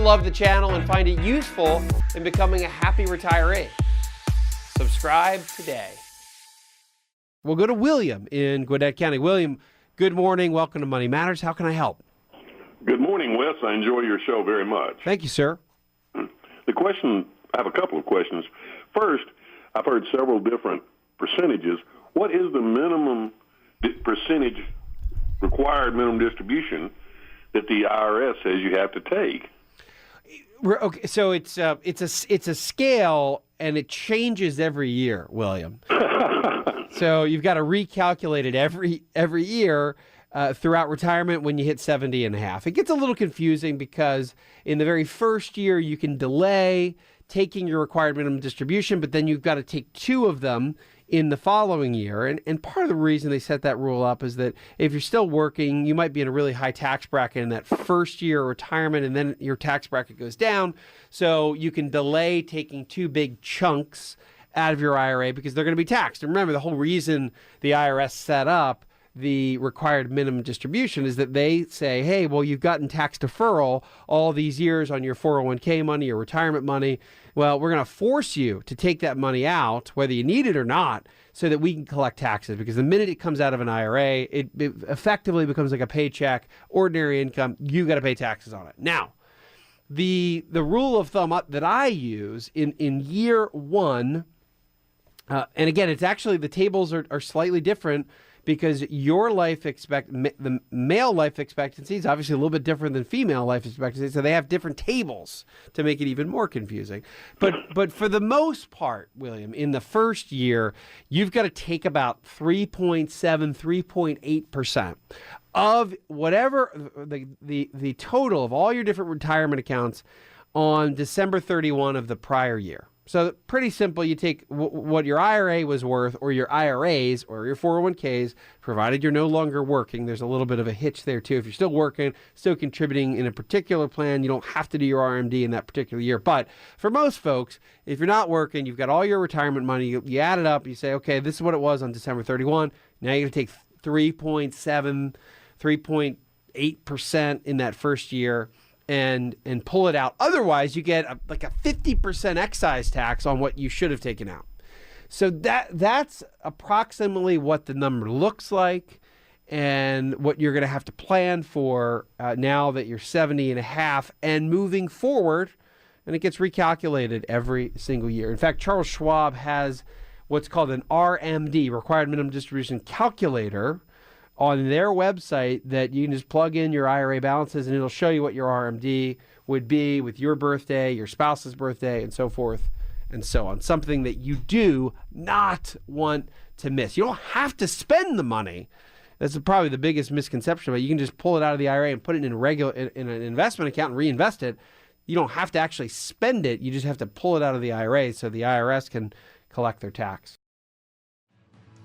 love the channel and find it useful in becoming a happy retiree. Subscribe today. We'll go to William in Gwinnett County. William, good morning. Welcome to Money Matters. How can I help? Good morning, Wes. I enjoy your show very much. Thank you, sir. I have a couple of questions. First, I've heard several different percentages. What is the minimum percentage required minimum distribution that the IRS says you have to take? Okay, so it's a scale, and it changes every year, William. So you've got to recalculate it every year throughout retirement when you hit 70 and a half. It gets a little confusing because in the very first year you can delay taking your required minimum distribution, but then you've got to take two of them in the following year. And part of the reason they set that rule up is that if you're still working, you might be in a really high tax bracket in that first year of retirement, and then your tax bracket goes down. So you can delay taking two big chunks out of your IRA because they're going to be taxed. And remember, the whole reason the IRS set up the required minimum distribution is that they say, hey, well, you've gotten tax deferral all these years on your 401k money, your retirement money. Well, we're going to force you to take that money out, whether you need it or not, so that we can collect taxes. Because the minute it comes out of an IRA, it effectively becomes like a paycheck, ordinary income. You got to pay taxes on it. Now, the rule of thumb that I use in year one, and again, it's actually, the tables are slightly different because your the male life expectancy is obviously a little bit different than female life expectancy, so they have different tables to make it even more confusing. But for the most part, William, in the first year, you've got to take about 3.7, 3.8% of whatever the total of all your different retirement accounts on December 31 of the prior year. So pretty simple. You take what your IRA was worth, or your IRAs, or your 401ks, provided you're no longer working. There's a little bit of a hitch there too. If you're still working, still contributing in a particular plan, you don't have to do your RMD in that particular year. But for most folks, if you're not working, you've got all your retirement money, you add it up, you say, okay, this is what it was on December 31. Now you're going to take 3.7, 3.8% in that first year and pull it out. Otherwise, you get like a 50% excise tax on what you should have taken out. So that's approximately what the number looks like and what you're going to have to plan for now that you're 70 and a half and moving forward, and it gets recalculated every single year. In fact, Charles Schwab has what's called an RMD, required minimum distribution calculator, on their website that you can just plug in your IRA balances and it'll show you what your RMD would be with your birthday, your spouse's birthday, and so forth and so on. Something that you do not want to miss. You don't have to spend the money. That's probably the biggest misconception, but you can just pull it out of the IRA and put it in an investment account and reinvest it. You don't have to actually spend it. You just have to pull it out of the IRA so the IRS can collect their tax.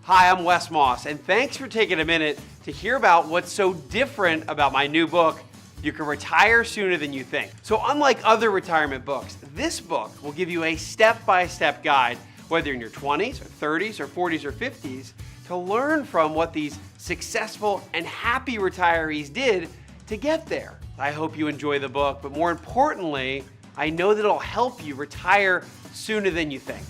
Hi, I'm Wes Moss, and thanks for taking a minute to hear about what's so different about my new book, You Can Retire Sooner Than You Think. So unlike other retirement books, this book will give you a step-by-step guide, whether you're in your 20s or 30s or 40s or 50s, to learn from what these successful and happy retirees did to get there. I hope you enjoy the book, but more importantly, I know that it'll help you retire sooner than you think.